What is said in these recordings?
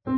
A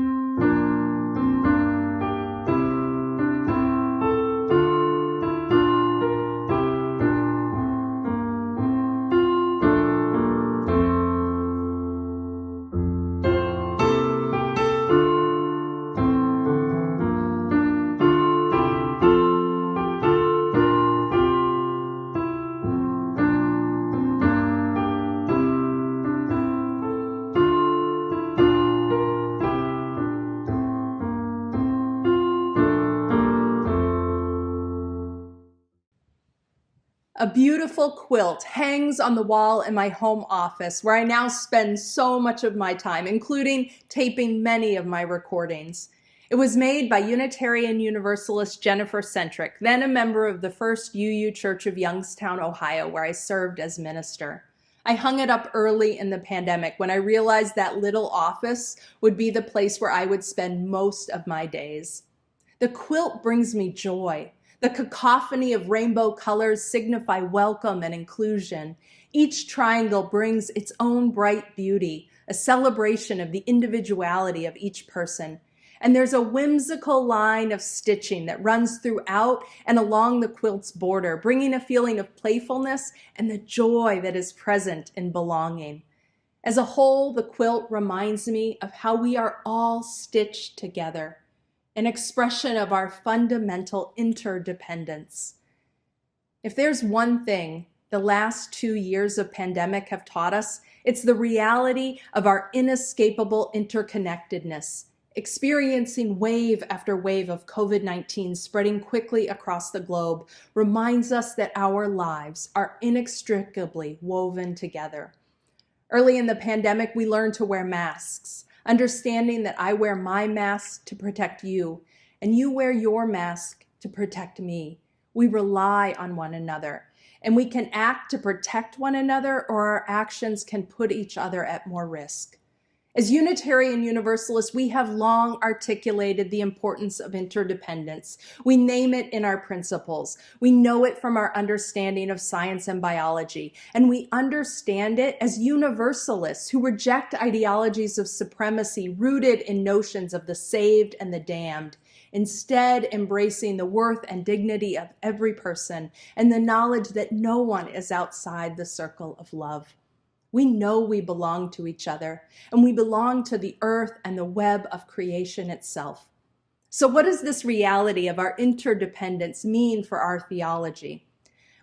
beautiful quilt hangs on the wall in my home office, where I now spend so much of my time, including taping many of my recordings. It was made by Unitarian Universalist Jennifer Centric, then a member of the First UU Church of Youngstown, Ohio, where I served as minister. I hung it up early in the pandemic when I realized that little office would be the place where I would spend most of my days. The quilt brings me joy. The cacophony of rainbow colors signify welcome and inclusion. Each triangle brings its own bright beauty, a celebration of the individuality of each person. And there's a whimsical line of stitching that runs throughout and along the quilt's border, bringing a feeling of playfulness and the joy that is present in belonging. As a whole, the quilt reminds me of how we are all stitched together, an expression of our fundamental interdependence. If there's one thing the last 2 years of pandemic have taught us, it's the reality of our inescapable interconnectedness. Experiencing wave after wave of COVID-19 spreading quickly across the globe reminds us that our lives are inextricably woven together. Early in the pandemic, we learned to wear masks, understanding that I wear my mask to protect you, and you wear your mask to protect me. We rely on one another, and we can act to protect one another, or our actions can put each other at more risk. As Unitarian Universalists, we have long articulated the importance of interdependence. We name it in our principles. We know it from our understanding of science and biology. And we understand it as Universalists who reject ideologies of supremacy rooted in notions of the saved and the damned, instead embracing the worth and dignity of every person and the knowledge that no one is outside the circle of love. We know we belong to each other, and we belong to the earth and the web of creation itself. So what does this reality of our interdependence mean for our theology?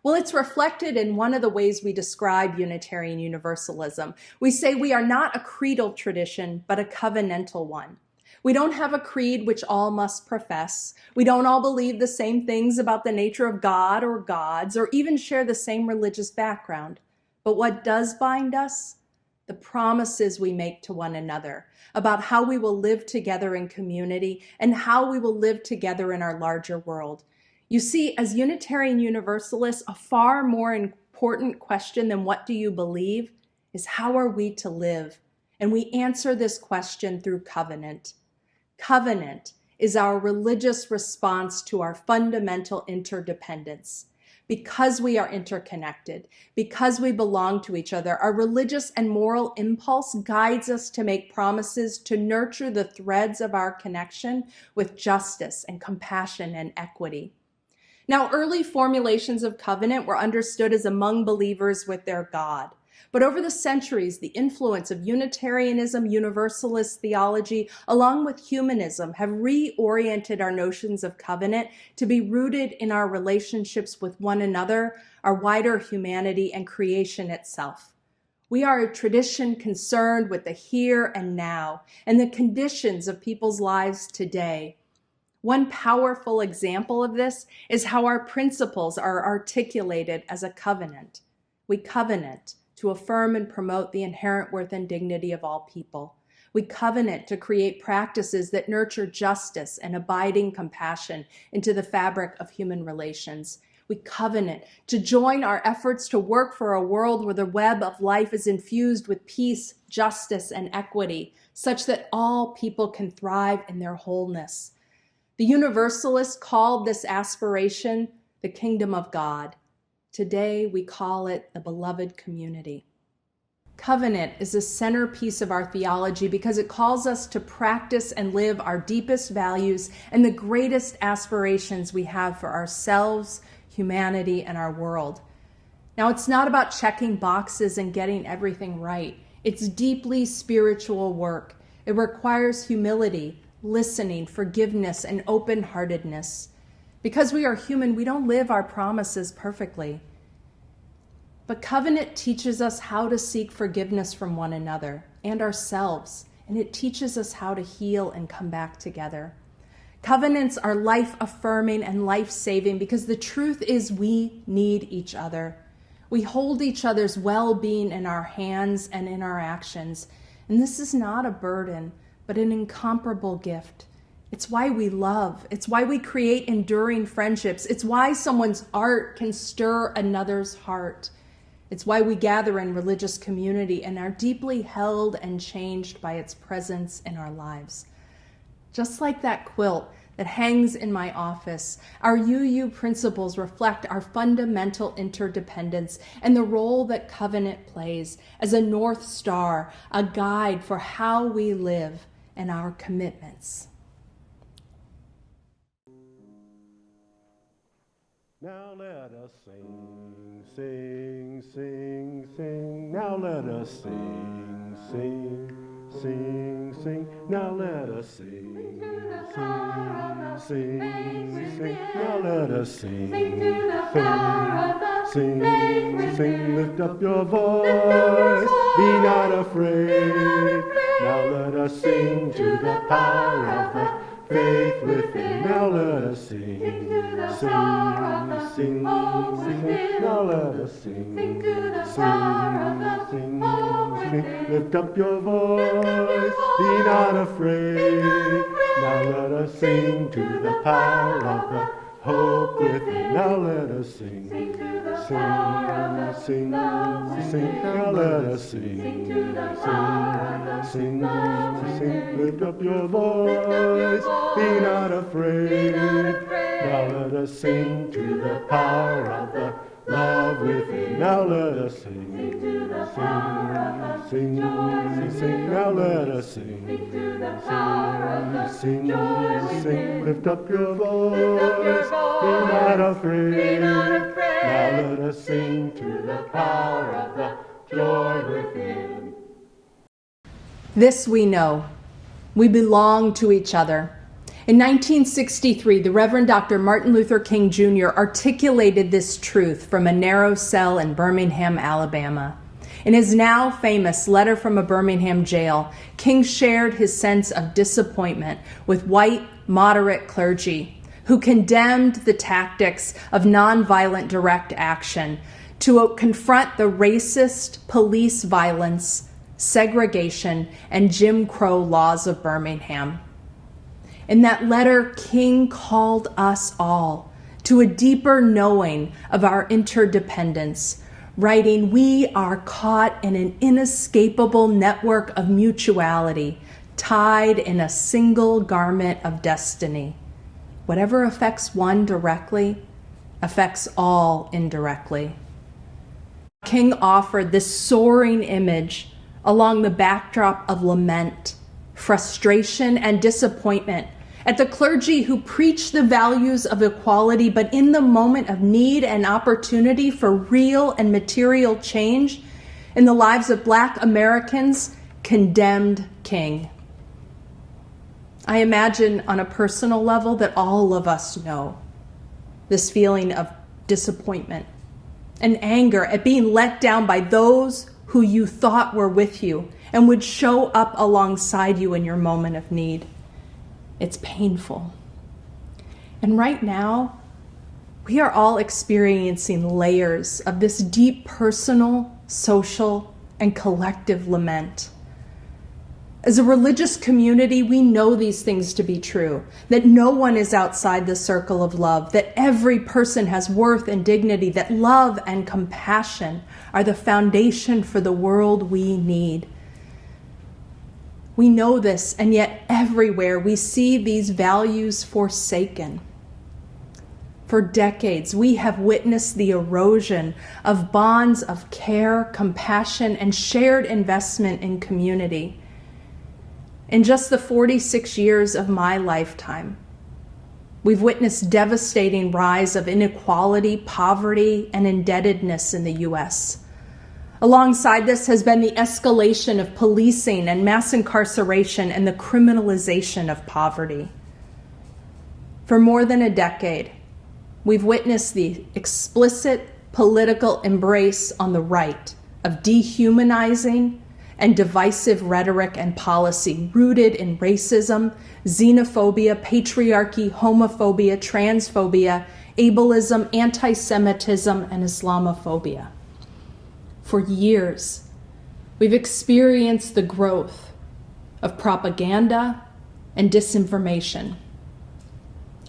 Well, it's reflected in one of the ways we describe Unitarian Universalism. We say we are not a creedal tradition, but a covenantal one. We don't have a creed which all must profess. We don't all believe the same things about the nature of God or gods, or even share the same religious background. But what does bind us? The promises we make to one another about how we will live together in community and how we will live together in our larger world. You see, as Unitarian Universalists, a far more important question than what do you believe is how are we to live? And we answer this question through covenant. Covenant is our religious response to our fundamental interdependence. Because we are interconnected, because we belong to each other, our religious and moral impulse guides us to make promises to nurture the threads of our connection with justice and compassion and equity. Now, early formulations of covenant were understood as among believers with their God. But over the centuries, the influence of Unitarianism, Universalist theology, along with humanism, have reoriented our notions of covenant to be rooted in our relationships with one another, our wider humanity, and creation itself. We are a tradition concerned with the here and now and the conditions of people's lives today. One powerful example of this is how our principles are articulated as a covenant. We covenant to affirm and promote the inherent worth and dignity of all people. We covenant to create practices that nurture justice and abiding compassion into the fabric of human relations. We covenant to join our efforts to work for a world where the web of life is infused with peace, justice, and equity, such that all people can thrive in their wholeness. The Universalists called this aspiration the kingdom of God. Today, we call it the beloved community. Covenant is a centerpiece of our theology because it calls us to practice and live our deepest values and the greatest aspirations we have for ourselves, humanity, and our world. Now, it's not about checking boxes and getting everything right. It's deeply spiritual work. It requires humility, listening, forgiveness, and open-heartedness. Because we are human, we don't live our promises perfectly. But covenant teaches us how to seek forgiveness from one another and ourselves, and it teaches us how to heal and come back together. Covenants are life-affirming and life-saving because the truth is we need each other. We hold each other's well-being in our hands and in our actions, and this is not a burden, but an incomparable gift. It's why we love. It's why we create enduring friendships. It's why someone's art can stir another's heart. It's why we gather in religious community and are deeply held and changed by its presence in our lives. Just like that quilt that hangs in my office, our UU principles reflect our fundamental interdependence and the role that covenant plays as a North Star, a guide for how we live and our commitments. Now let us sing, sing, sing, sing. Now let us sing, sing, sing, sing. Now let us sing, sing, sing, sing. Now let us sing, sing, sing, sing. Lift up your voice, be not afraid. Now let us sing to the power of the faith within. Now let us sing, sing, sing, sing. Now let us sing, sing, sing, sing. Lift up your voice, be not afraid. Now let us sing to the power of the hope within. Now let us sing, sing, sing, sing. Now let us sing, sing, sing, sing. Lift up your voice, be not afraid. Now let us sing to the power of the love within. Now let us sing, sing, sing, sing. Now let us sing, sing, sing. Lift up your voice, be not afraid. Now let us sing to the power of the joy within. This we know. We belong to each other. In 1963, the Reverend Dr. Martin Luther King Jr. articulated this truth from a narrow cell in Birmingham, Alabama. In his now famous Letter from a Birmingham Jail, King shared his sense of disappointment with white, moderate clergy who condemned the tactics of nonviolent direct action to confront the racist police violence, segregation, and Jim Crow laws of Birmingham. In that letter, King called us all to a deeper knowing of our interdependence, writing, "We are caught in an inescapable network of mutuality, tied in a single garment of destiny. Whatever affects one directly affects all indirectly." King offered this soaring image along the backdrop of lament, frustration, and disappointment at the clergy who preach the values of equality, but in the moment of need and opportunity for real and material change in the lives of Black Americans, condemned King. I imagine on a personal level that all of us know this feeling of disappointment and anger at being let down by those who you thought were with you and would show up alongside you in your moment of need. It's painful. And right now, we are all experiencing layers of this deep personal, social, and collective lament. As a religious community, we know these things to be true, that no one is outside the circle of love, that every person has worth and dignity, that love and compassion are the foundation for the world we need. We know this, and yet everywhere we see these values forsaken. For decades, we have witnessed the erosion of bonds of care, compassion, and shared investment in community. In just the 46 years of my lifetime, we've witnessed devastating rise of inequality, poverty, and indebtedness in the U.S. Alongside this has been the escalation of policing and mass incarceration and the criminalization of poverty. For more than a decade, we've witnessed the explicit political embrace on the right of dehumanizing and divisive rhetoric and policy rooted in racism, xenophobia, patriarchy, homophobia, transphobia, ableism, anti-Semitism, and Islamophobia. For years, we've experienced the growth of propaganda and disinformation.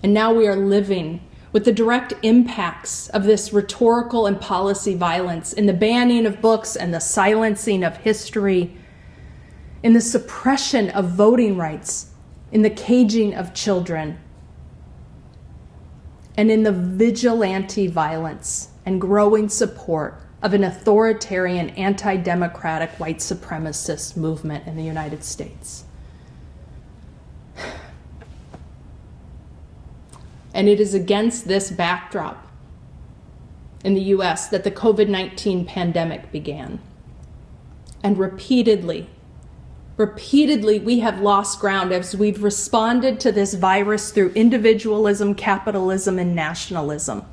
And now we are living with the direct impacts of this rhetorical and policy violence in the banning of books and the silencing of history, in the suppression of voting rights, in the caging of children, and in the vigilante violence and growing support of an authoritarian, anti-democratic, white supremacist movement in the United States. And it is against this backdrop in the US that the COVID-19 pandemic began. And repeatedly, we have lost ground as we've responded to this virus through individualism, capitalism, and nationalism.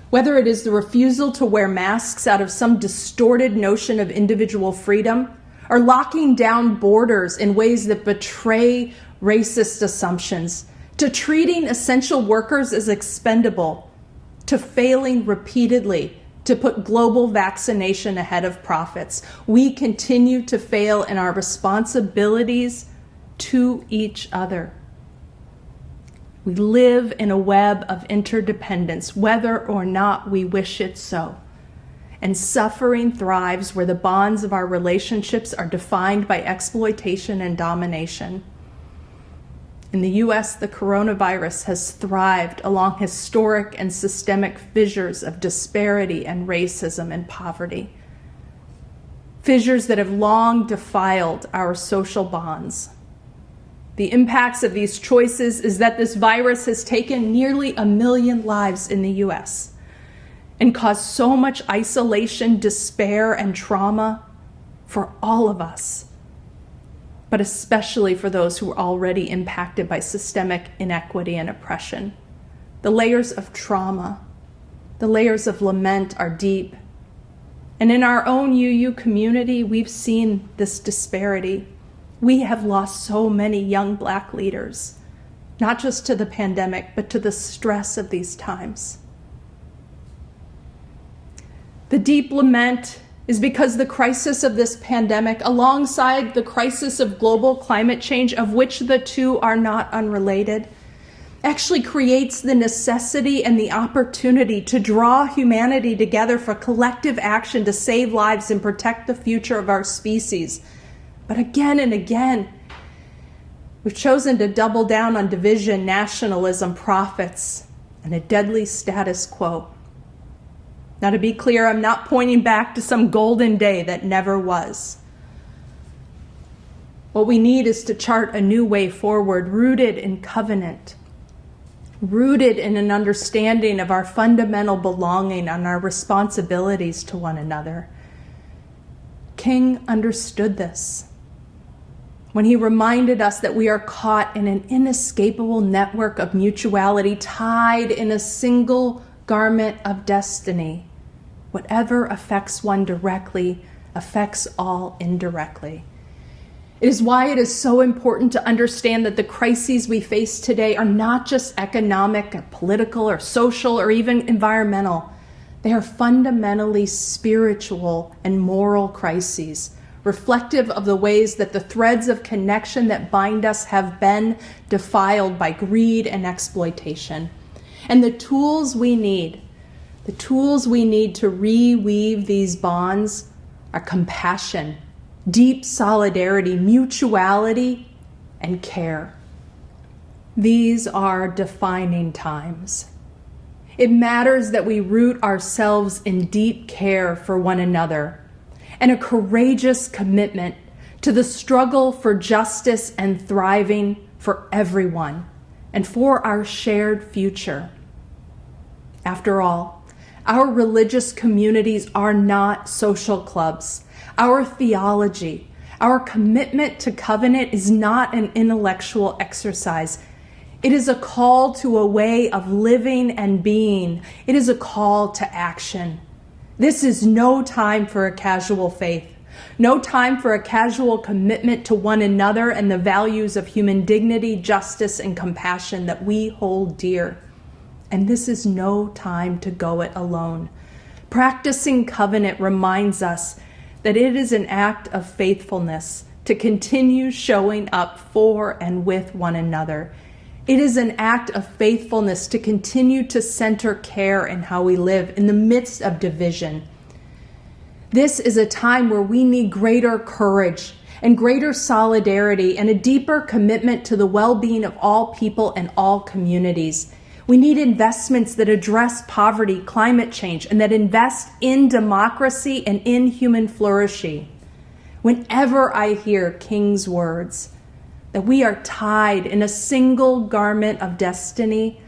Whether it is the refusal to wear masks out of some distorted notion of individual freedom, or locking down borders in ways that betray racist assumptions, to treating essential workers as expendable, to failing repeatedly to put global vaccination ahead of profits, we continue to fail in our responsibilities to each other. We live in a web of interdependence, whether or not we wish it so. And suffering thrives where the bonds of our relationships are defined by exploitation and domination. In the US, the coronavirus has thrived along historic and systemic fissures of disparity and racism and poverty. Fissures that have long defiled our social bonds. The impacts of these choices is that this virus has taken nearly 1 million lives in the US and caused so much isolation, despair, and trauma for all of us, but especially for those who are already impacted by systemic inequity and oppression. The layers of trauma, the layers of lament are deep. And in our own UU community, we've seen this disparity. We have lost so many young Black leaders, not just to the pandemic, but to the stress of these times. The deep lament is because the crisis of this pandemic, alongside the crisis of global climate change, of which the two are not unrelated, actually creates the necessity and the opportunity to draw humanity together for collective action to save lives and protect the future of our species. But again and again, we've chosen to double down on division, nationalism, profits, and a deadly status quo. Now, to be clear, I'm not pointing back to some golden day that never was. What we need is to chart a new way forward, rooted in covenant, rooted in an understanding of our fundamental belonging and our responsibilities to one another. King understood this when he reminded us that we are caught in an inescapable network of mutuality, tied in a single garment of destiny. Whatever affects one directly affects all indirectly. It is why it is so important to understand that the crises we face today are not just economic or political or social or even environmental. They are fundamentally spiritual and moral crises, reflective of the ways that the threads of connection that bind us have been defiled by greed and exploitation. And the tools we need to reweave these bonds are compassion, deep solidarity, mutuality, and care. These are defining times. It matters that we root ourselves in deep care for one another and a courageous commitment to the struggle for justice and thriving for everyone and for our shared future. After all, our religious communities are not social clubs. Our theology, our commitment to covenant is not an intellectual exercise. It is a call to a way of living and being. It is a call to action. This is no time for a casual faith, no time for a casual commitment to one another and the values of human dignity, justice, and compassion that we hold dear. And this is no time to go it alone. Practicing covenant reminds us that it is an act of faithfulness to continue showing up for and with one another. It is an act of faithfulness to continue to center care in how we live in the midst of division. This is a time where we need greater courage and greater solidarity and a deeper commitment to the well-being of all people and all communities. We need investments that address poverty, climate change, and that invest in democracy and in human flourishing. Whenever I hear King's words, that we are tied in a single garment of destiny,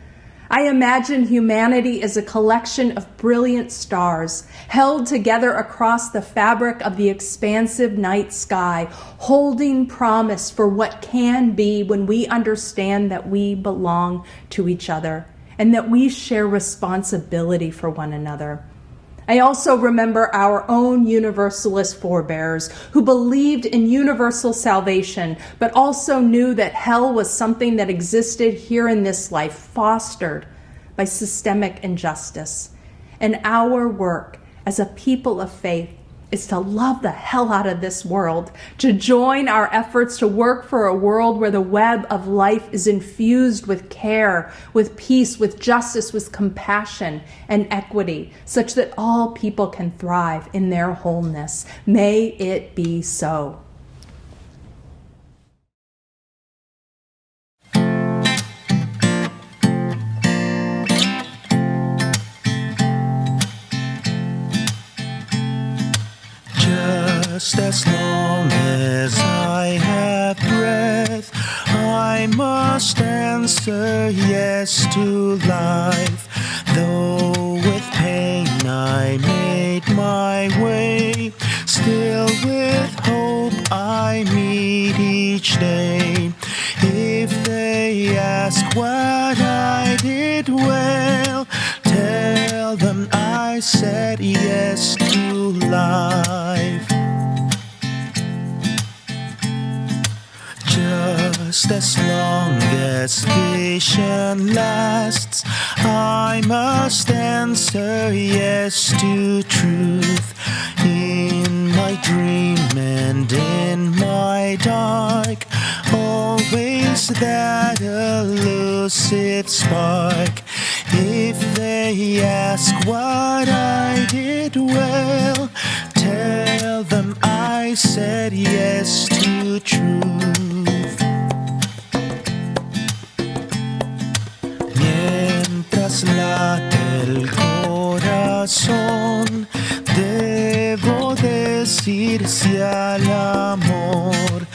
I imagine humanity as a collection of brilliant stars held together across the fabric of the expansive night sky, holding promise for what can be when we understand that we belong to each other and that we share responsibility for one another. I also remember our own Universalist forebears who believed in universal salvation, but also knew that hell was something that existed here in this life, fostered by systemic injustice. And our work as a people of faith is to love the hell out of this world, to join our efforts to work for a world where the web of life is infused with care, with peace, with justice, with compassion and equity, such that all people can thrive in their wholeness. May it be so. Just as long as I have breath, I must answer yes to life. Though with pain I made my way, still with hope I meet each day. If they ask what I did well, tell them I said yes to life. Just as long as vision lasts, I must answer yes to truth. In my dream and in my dark, always that elusive spark. If they ask what I did well, tell them I said yes to truth. Mientras late el corazón, debo decir sí al amor.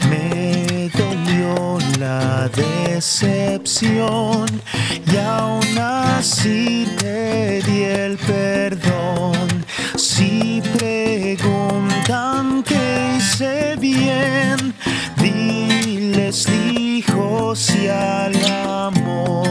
Me dolió la decepción y aún así te di el perdón. Si preguntan qué hice bien, diles dijo sí al amor.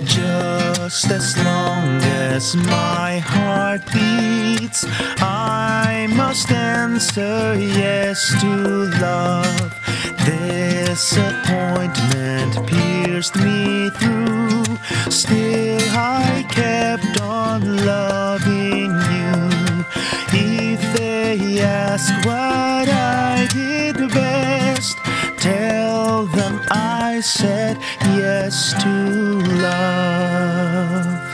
Just as long as my heart beats, I must answer yes to love. Disappointment pierced me through, still I kept on loving you. If they ask what I did best, tell them I said yes to love.